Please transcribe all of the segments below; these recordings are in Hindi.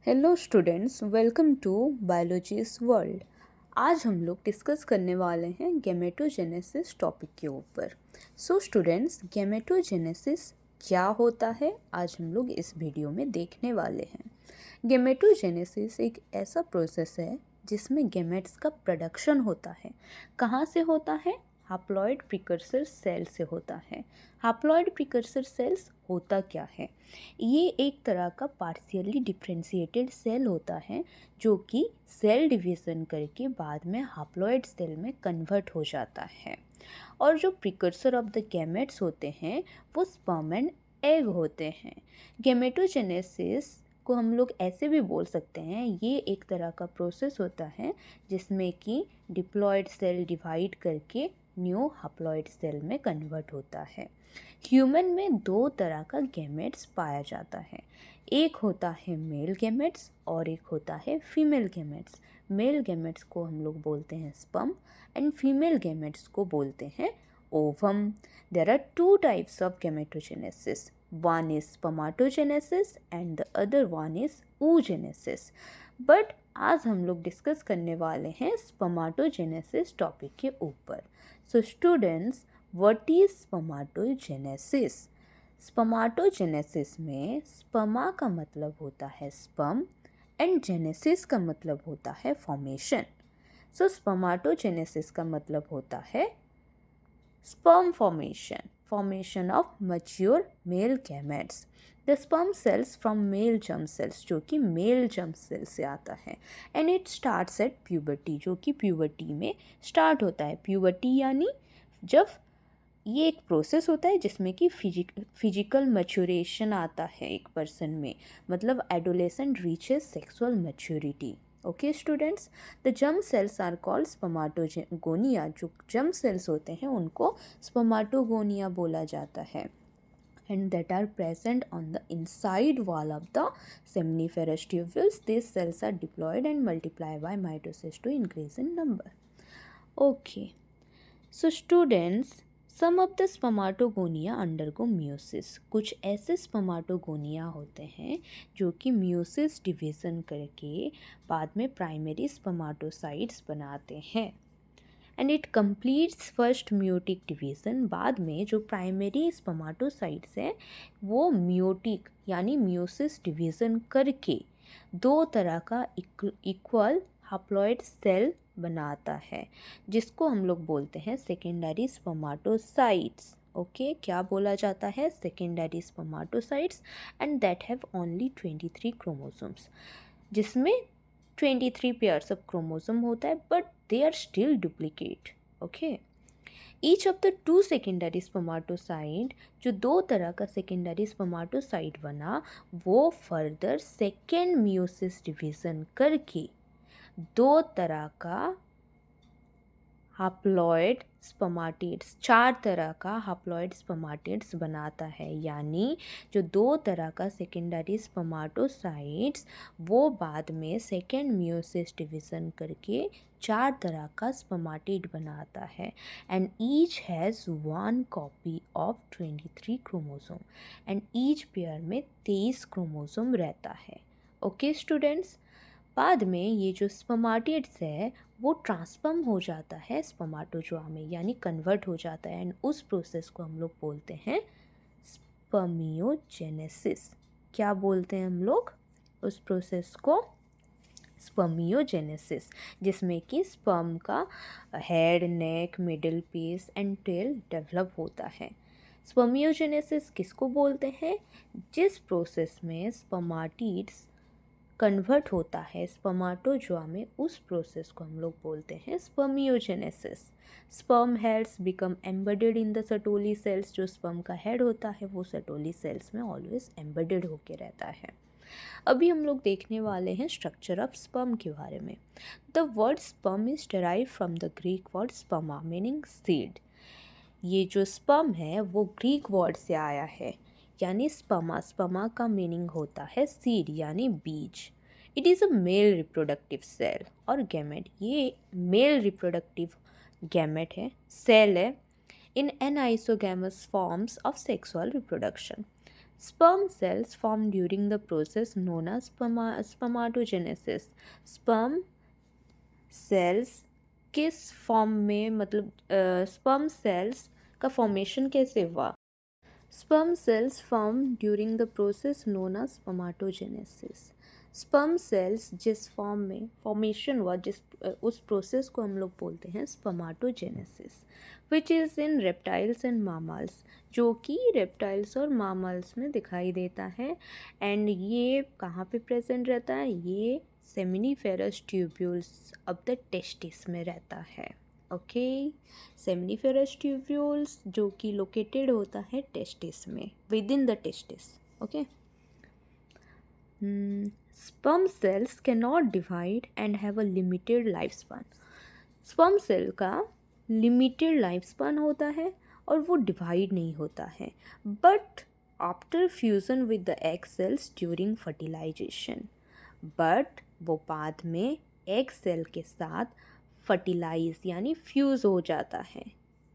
Hello students, welcome to biology's world. आज हम लोग डिस्कस करने वाले हैं गैमेटोजेनेसिस टॉपिक के ऊपर। सो स्टूडेंट्स, गैमेटोजेनेसिस क्या होता है आज हम लोग इस वीडियो में देखने वाले हैं। गैमेटोजेनेसिस एक ऐसा प्रोसेस है जिसमें गैमेट्स का प्रोडक्शन होता है। कहाँ से होता है? हैप्लॉइड प्रिकर्सर सेल से होता है। हैप्लॉइड प्रिकर्सर सेल्स होता क्या है? ये एक तरह का पार्शियली डिफरेंशिएटेड सेल होता है जो कि सेल डिवीज़न करके बाद में हैप्लॉइड सेल में कन्वर्ट हो जाता है। और जो प्रिकर्सर ऑफ द गैमेट्स होते हैं वो स्पर्म एंड एग होते हैं। गैमेटोजेनेसिस को हम लोग ऐसे भी बोल सकते हैं, ये एक तरह का प्रोसेस होता है जिसमें कि डिप्लॉयड सेल डिवाइड करके न्यू हैप्लॉइड सेल में कन्वर्ट होता है। ह्यूमन में दो तरह का गैमेट्स पाया जाता है। एक होता है मेल गैमेट्स और एक होता है फीमेल गैमेट्स। मेल गैमेट्स को हम लोग बोलते हैं स्पर्म एंड फीमेल गैमेट्स को बोलते हैं ovum. There are two types of gametogenesis, one is spermatogenesis and the other one is oogenesis। But आज हम लोग डिस्कस करने वाले हैं स्पर्मेटोजेनेसिस टॉपिक के ऊपर। So students, what is spermatogenesis? Spermatogenesis में स्पर्मा का मतलब होता है स्पर्म एंड जेनेसिस का मतलब होता है फॉर्मेशन। सो स्पर्मेटोजेनेसिस का मतलब होता है sperm formation of mature male gametes। the sperm cells from male germ cells, जो कि मेल जर्म सेल से आता है, and it starts at puberty, जो कि प्यूबर्टी में स्टार्ट होता है। प्यूबर्टी यानी जब ये एक प्रोसेस होता है जिसमें कि फिजिकल मैच्योरेशन आता है एक पर्सन में, मतलब adolescent reaches sexual maturity. Okay students, the germ cells are called spermatogonia. जो जर्म सेल्स होते हैं उनको स्पर्मेटोगोनिया बोला जाता है, and that are present on the inside wall of the seminiferous tubules. These cells are diploid and multiply by mitosis to increase in number. Okay, so students, some of the spermatogonia undergo meiosis. कुछ ऐसे स्पर्मेटोगोनिया होते हैं जो कि म्यूसिस डिवीज़न करके बाद में प्राइमरी स्पर्मेटोसाइट्स बनाते हैं, and it completes first meiotic division. बाद में जो प्राइमरी स्पर्मेटोसाइट्स हैं वो म्यूटिक यानी म्यूसिस डिवीज़न करके दो तरह का इक्वल हैप्लॉइड सेल बनाता है, जिसको हम लोग बोलते हैं सेकेंडरी स्पर्मेटोसाइट्स। ओके, क्या बोला जाता है? Secondary spermatocytes, and that have only 23 chromosomes, जिसमें 23 पेयर्स ऑफ क्रोमोसोम होता है, but they are still duplicate. Okay, each of the two secondary spermatocyte, जो दो तरह का सेकेंडरी स्पर्मेटोसाइट बना, वो फर्दर सेकेंड म्यूसिस डिवीज़न करके दो तरह का हैप्लॉइड स्पर्मेटिड्स, चार तरह का हैप्लॉइड स्पर्मेटिड्स बनाता है। यानी जो दो तरह का सेकेंडरी स्पर्मेटोसाइट्स वो बाद में सेकेंड म्यूसिस डिवीज़न करके चार तरह का स्पर्मेटिड बनाता है, and each has one copy of 23 chromosome, and each pair में 23 क्रोमोसोम रहता है। ओके स्टूडेंट्स, बाद में ये जो स्पर्मेटिड्स है वो ट्रांसफॉर्म हो जाता है स्पर्मेटोजोआ में, यानी कन्वर्ट हो जाता है, एंड उस प्रोसेस को हम लोग बोलते हैं स्पर्मियोजेनेसिस। क्या बोलते हैं हम लोग उस प्रोसेस को? स्पर्मियोजेनेसिस, जिसमें कि स्पर्म का head, neck, middle piece and tail develop होता है। स्पर्मियोजेनेसिस किसको बोलते हैं? जिस प्रोसेस में स्पर्मेटिड्स कन्वर्ट होता है स्पर्मेटोजोआ में, उस प्रोसेस को हम लोग बोलते हैं spermiogenesis. Sperm heads become embedded in the Sertoli cells. जो स्पर्म का हेड होता है वो सटोली सेल्स में ऑलवेज एम्बेडेड होके रहता है। अभी हम लोग देखने वाले हैं स्ट्रक्चर ऑफ स्पर्म के बारे में। The word sperm is derive from the Greek word स्पर्मा meaning seed. ये जो स्पर्म है वो ग्रीक वर्ड से आया है, यानी स्पर्मा। स्पर्मा का मीनिंग होता है सीड यानी बीज। It is a male reproductive cell और गैमेट। ये मेल रिप्रोडक्टिव गैमेट है, सेल है, in anisogamous forms of sexual reproduction. Sperm cells form during the process known as spermatogenesis. Sperm cells किस फॉर्म में, मतलब स्पर्म सेल्स का फॉर्मेशन कैसे हुआ? Sperm cells form during the process known as spermatogenesis. Sperm cells जिस फॉर्म में फॉर्मेशन हुआ, उस प्रोसेस को हम लोग बोलते हैं spermatogenesis, which is in reptiles and mammals, जो कि रेप्टाइल्स और मामल्स में दिखाई देता है। एंड ये कहाँ पे प्रेजेंट रहता है? ये seminiferous tubules of the testis में रहता है। ओके, सेमिनिफेरस ट्यूब्यूल्स जो कि लोकेटेड होता है टेस्टिस में, with in the testis. Okay, sperm cells cannot divide and have a limited lifespan. sperm cell का limited lifespan होता है और वो divide नहीं होता है, but after fusion with the egg cells during fertilization, but वो बाद में egg cell के साथ fertilize यानी fuse हो जाता है।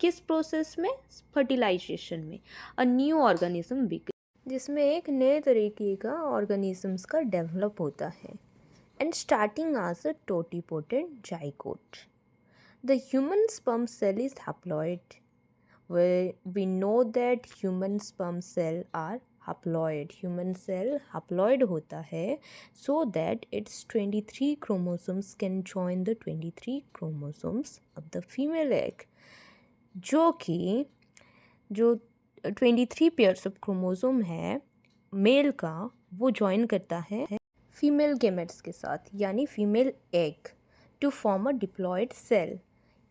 किस प्रोसेस में? फर्टिलाइजेशन में। अ न्यू ऑर्गेनिज्म जिसमें एक नए तरीके का ऑर्गेनिजम्स का डेवलप होता है। And starting as a totipotent zygote, the human sperm cell is haploid. We know that human sperm cell are haploid. Human cell haploid होता है so that its 23 chromosomes can join the 23 chromosomes of the female egg, जो 23 पेयर्स ऑफ क्रोमोसोम है मेल का, वो ज्वाइन करता है फीमेल गेमेट्स के साथ, यानी female egg, to form a diploid cell.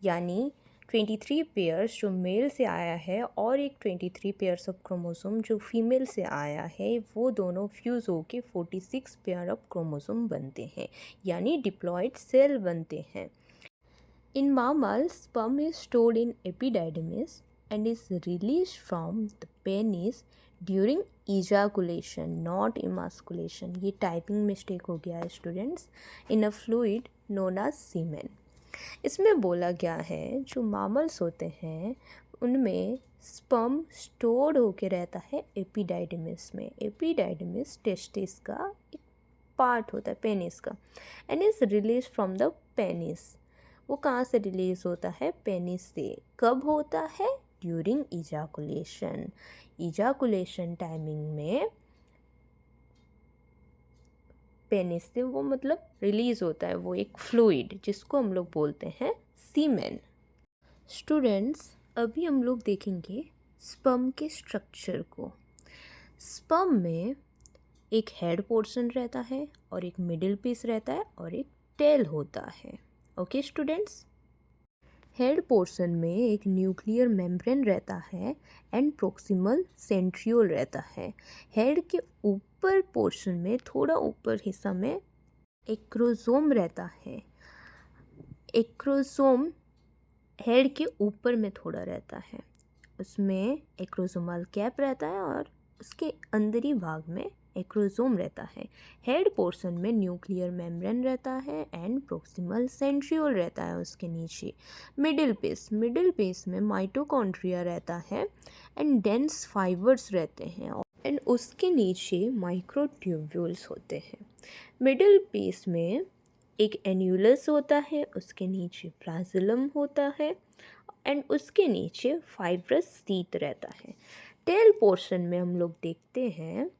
यानी 23 पेयर्स जो मेल से आया है और एक 23 पेयर्स ऑफ क्रोमोसोम जो फीमेल से आया है, वो दोनों फ्यूज़ होके 46 पेयर ऑफ क्रोमोसोम बनते हैं, यानी डिप्लॉयड सेल बनते हैं। In mammals, sperm is stored in epididymis and is released from the penis during ejaculation, not emasculation. ये टाइपिंग मिस्टेक हो गया है students. In a fluid known as semen. इसमें बोला गया है जो मामल्स होते हैं उनमें स्पर्म स्टोर्ड होके रहता है एपिडाइडमिस में। एपिडाइडमिस टेस्टिस का एक पार्ट होता है पेनिस का, and is release from the penis. वो कहाँ से रिलीज होता है? पेनिस से। कब होता है? During ejaculation. इजाकुलेशन टाइमिंग में पेनिस से वो मतलब रिलीज होता है वो एक फ्लूइड, जिसको हम लोग बोलते हैं सीमेन। स्टूडेंट्स, अभी हम लोग देखेंगे स्पर्म के स्ट्रक्चर को। स्पर्म में एक हेड पोर्शन रहता है और एक मिडिल पीस रहता है और एक टेल होता है। ओके स्टूडेंट्स, हेड पोर्शन में एक न्यूक्लियर मेम्ब्रेन रहता है एंड प्रोक्सिमल सेंट्रियोल रहता है। हेड के ऊपर पोर्शन में, थोड़ा ऊपर हिस्सा में एक्रोसोम रहता है। एक्रोसोम हेड के ऊपर में थोड़ा रहता है, उसमें एक्रोसोमल कैप रहता है और उसके अंदरी भाग में एक्रोसोम रहता है। हेड पोर्शन में न्यूक्लियर मेम्ब्रेन रहता है एंड प्रोक्सिमल सेंट्रियोल रहता है उसके नीचे। मिडिल पीस में माइटोकॉन्ड्रिया रहता है एंड डेंस फाइबर्स रहते हैं एंड उसके नीचे माइक्रोट्यूब्यूल्स होते हैं। मिडिल पीस में एक एन्यूलस होता है, उसके नीचे फ्लैजिलम होता है एंड उसके नीचे फाइब्रस सीट रहता है। टेल पोर्शन में हम लोग देखते हैं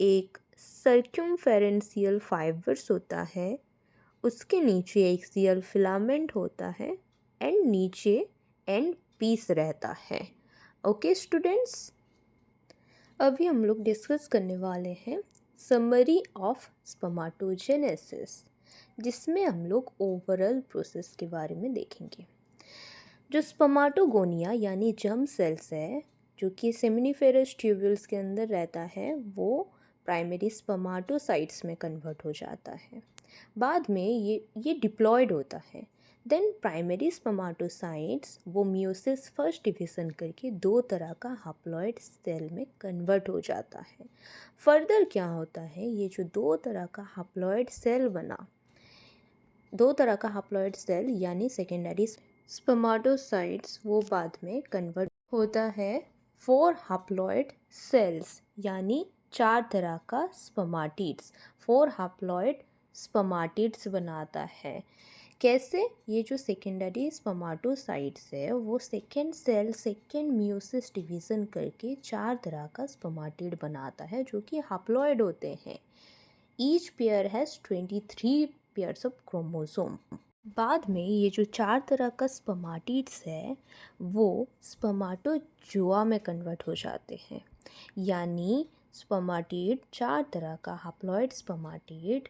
एक सर्क्यूमफेरेंशियल फाइबर्स होता है, उसके नीचे एक एक्सियल फिलामेंट होता है एंड नीचे एंड पीस रहता है। ओके स्टूडेंट्स, अभी हम लोग डिस्कस करने वाले हैं समरी ऑफ स्पर्माटोजेनेसिस, जिसमें हम लोग ओवरऑल प्रोसेस के बारे में देखेंगे। जो स्पर्माटोगोनिया यानी जर्म सेल्स है, जो कि सेमिनिफेरस ट्यूब्यूल्स के अंदर रहता है, वो प्राइमरी स्पर्माटोसाइट्स में कन्वर्ट हो जाता है। बाद में ये डिप्लॉयड होता है। देन प्राइमरी स्पर्माटोसाइट्स वो मियोसिस फर्स्ट डिवीज़न करके दो तरह का हैप्लॉइड सेल में कन्वर्ट हो जाता है। फर्दर क्या होता है, ये जो दो तरह का हैप्लॉइड सेल बना, दो तरह का हैप्लॉइड सेल यानी सेकेंडरी स्पर्माटोसाइट्स, वो बाद में कन्वर्ट होता है 4 हैप्लॉइड सेल्स, यानी 4 तरह का स्पर्मेटिड्स, 4 हैप्लॉइड स्पर्मेटिड्स बनाता है। कैसे? ये जो सेकेंडरी स्पर्मेटोसाइट्स है वो second cell, second meiosis division करके 4 तरह का स्पर्मेटिड बनाता है जो कि हैप्लॉइड होते हैं। Each pair has 23 pairs of chromosome. बाद में ये जो 4 तरह का स्पर्मेटिड्स है वो स्पर्मेटोजोआ में कन्वर्ट हो जाते हैं, यानी स्पर्मेटिड 4 तरह का हैप्लॉइड स्पर्मेटिड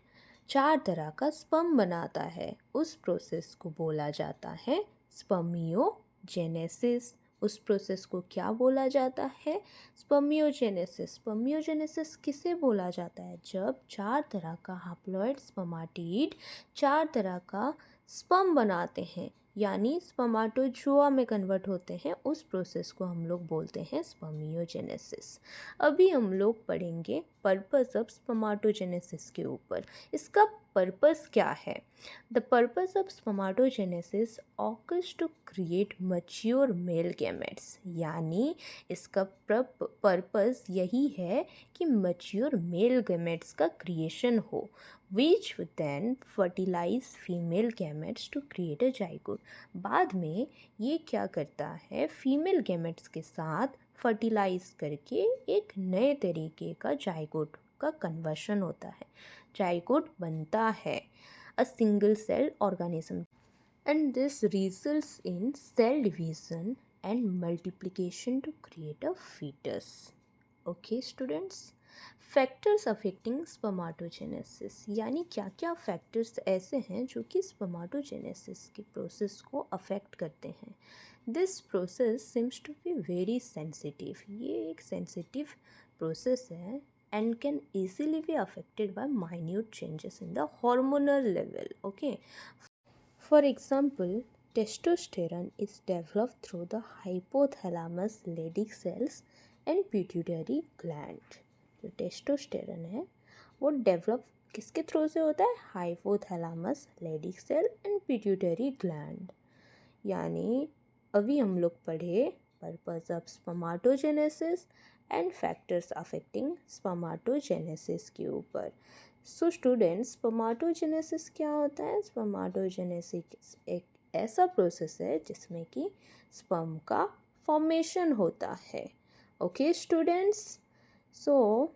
4 तरह का स्पर्म बनाता है। उस प्रोसेस को बोला जाता है स्पर्मियोजेनेसिस। उस प्रोसेस को क्या बोला जाता है? स्पर्मियोजेनेसिस। स्पर्मियोजेनेसिस किसे बोला जाता है? जब 4 तरह का हैप्लॉइड स्पर्मेटिड 4 तरह का स्पर्म बनाते हैं, यानी स्पर्मेटोजोआ में कन्वर्ट होते हैं, उस प्रोसेस को हम लोग बोलते हैं स्पर्मियोजेनेसिस। अभी हम लोग पढ़ेंगे पर्पस ऑफ स्पर्मेटोजेनेसिस के ऊपर। इसका पर्पस क्या है? The purpose of spermatogenesis occurs to create mature male gametes, यानी इसका पर्पस यही है कि मैच्योर मेल गैमेट्स का क्रिएशन हो, which then fertilize female gametes to create a zygote। बाद में ये क्या करता है? फीमेल गैमेट्स के साथ फर्टिलाइज करके एक नए तरीके का जाइगोट का कन्वर्शन होता है, जाइगोट बनता है, a single cell organism, and this results in cell division and multiplication to create a fetus। Okay students, factors affecting spermatogenesis, यानी क्या क्या फैक्टर्स ऐसे हैं जो कि स्पर्मेटोजेनेसिस के प्रोसेस को अफेक्ट करते हैं। This process seems to be very sensitive. ये एक सेंसिटिव प्रोसेस है and can easily be affected by minute changes in the hormonal level। Okay, for example, testosterone is developed through the hypothalamus Leydig cells and pituitary gland। जो टेस्टोस्टेरन है वो डेवलप किसके थ्रू से होता है? Hypothalamus Leydig cell and pituitary gland. यानी अभी हम लोग पढ़े purpose of spermatogenesis and factors affecting spermatogenesis के ऊपर। सो स्टूडेंट्स, स्पर्मेटोजेनेसिस क्या होता है? स्पर्मेटोजेनेसिस एक ऐसा प्रोसेस है जिसमें कि स्पर्म का फॉर्मेशन होता है। ओके स्टूडेंट्स, सो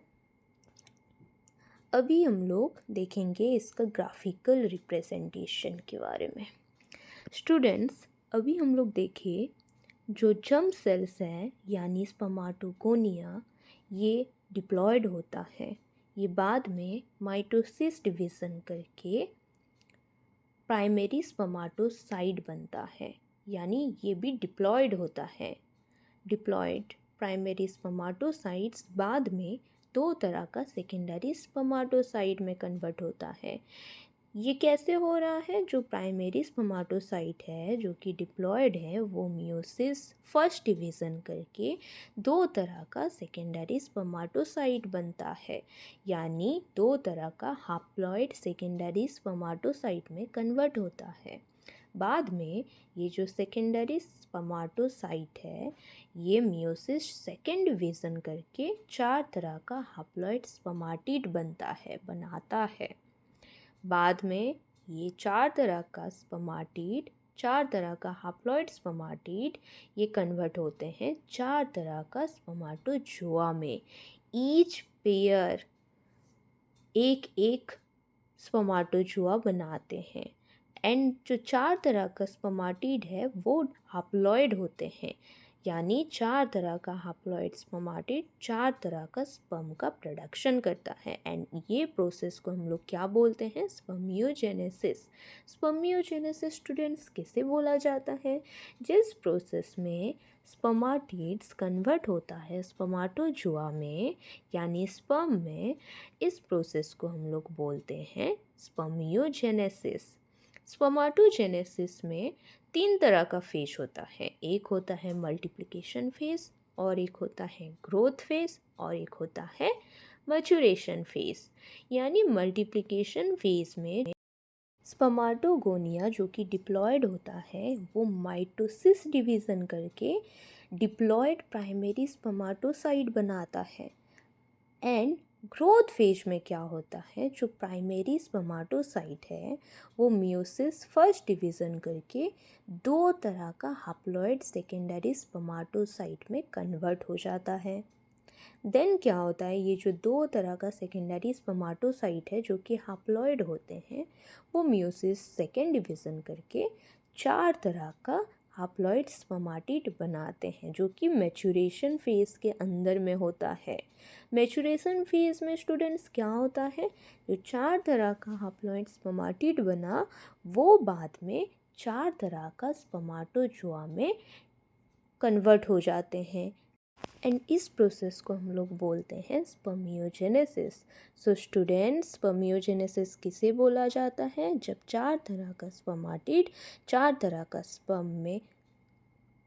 अभी हम लोग देखेंगे इसका ग्राफिकल रिप्रेजेंटेशन के बारे में। स्टूडेंट्स, अभी हम लोग देखें जो जर्म सेल्स हैं यानी स्पर्मेटोगोनिया, ये डिप्लॉयड होता है। ये बाद में माइटोसिस डिवीज़न करके प्राइमरी स्पर्मेटोसाइट बनता है, यानी ये भी डिप्लॉयड होता है। डिप्लॉयड प्राइमरी स्पर्मेटोसाइट्स बाद में 2 तरह का सेकेंडरी स्पर्मेटोसाइट में कन्वर्ट होता है। ये कैसे हो रहा है? जो प्राइमरी स्पर्मेटोसाइट है जो कि डिप्लॉयड है वो मियोसिस फर्स्ट डिवीज़न करके 2 तरह का सेकेंडरी स्पर्मेटोसाइट बनता है, यानी 2 तरह का हैप्लॉइड सेकेंडरी स्पर्मेटोसाइट में कन्वर्ट होता है। बाद में ये जो सेकेंडरी स्पर्मेटोसाइट है ये मियोसिस सेकेंड डिवीज़न करके 4 तरह का हैप्लॉइड स्पर्मेटिड बनाता है। बाद में ये 4 तरह का स्पर्मेटिड, 4 तरह का हैप्लॉइड स्पर्मेटिड ये कन्वर्ट होते हैं 4 तरह का स्पर्मेटोजोआ में। ईच पेयर एक एक स्पर्मेटोजोआ बनाते हैं एंड जो 4 तरह का स्पर्मेटिड है वो हैप्लॉइड होते हैं, यानी 4 तरह का हैप्लॉइड स्पर्मेटिड 4 तरह का स्पर्म का प्रोडक्शन करता है एंड ये प्रोसेस को हम लोग क्या बोलते हैं? स्पर्मियोजेनेसिस। स्पर्मियोजेनेसिस स्टूडेंट्स किसे बोला जाता है? जिस प्रोसेस में स्पर्मेटिड्स कन्वर्ट होता है स्पर्मेटोजोआ में यानी स्पर्म में, इस प्रोसेस को हम लोग बोलते हैं स्पर्मियोजेनेसिस। स्पर्मेटोजेनेसिस में 3 तरह का फेज होता है। एक होता है मल्टीप्लिकेशन फेज, और एक होता है ग्रोथ फेज, और एक होता है मैच्योरेशन फेज। यानी मल्टीप्लिकेशन फेज में स्पर्मेटोगोनिया जो कि डिप्लॉयड होता है वो माइटोसिस डिवीज़न करके डिप्लॉयड प्राइमरी स्पर्मेटोसाइट बनाता है। एंड ग्रोथ फेज में क्या होता है, जो प्राइमरी स्पर्मेटोसाइट है वो मियोसिस फर्स्ट डिवीज़न करके दो तरह का हैप्लॉइड सेकेंडरी स्पर्मेटोसाइट में कन्वर्ट हो जाता है। देन क्या होता है, ये जो दो तरह का सेकेंडरी स्पर्मेटोसाइट है जो कि हैप्लॉइड होते हैं, वो मियोसिस सेकेंड डिवीज़न करके चार तरह का हैप्लॉइड स्पर्मेटिड बनाते हैं, जो कि मैच्योरेशन फेज़ के अंदर में होता है। मैच्योरेशन फेज़ में स्टूडेंट्स क्या होता है, जो चार तरह का हैप्लॉइड स्पर्मेटिड बना वो बाद में चार तरह का स्पर्मेटोजोआ में कन्वर्ट हो जाते हैं। एंड इस प्रोसेस को हम लोग बोलते हैं स्पर्मियोजेनेसिस। सो स्टूडेंट्स, स्पर्मियोजेनेसिस किसे बोला जाता है, जब चार तरह का स्पर्मेटिड चार तरह का स्पर्म में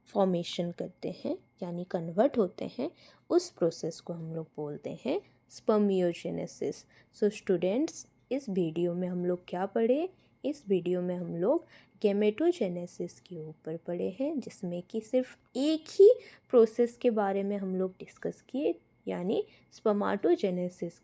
फॉर्मेशन करते हैं यानी कन्वर्ट होते हैं, उस प्रोसेस को हम लोग बोलते हैं स्पर्मियोजेनेसिस। सो स्टूडेंट्स, इस वीडियो में हम लोग क्या पढ़े, इस वीडियो में हम लोग गैमेटोजेनेसिस के ऊपर पढ़े हैं, जिसमें कि सिर्फ एक ही प्रोसेस के बारे में हम लोग डिस्कस किए, यानी स्पर्मेटोजेनेसिस।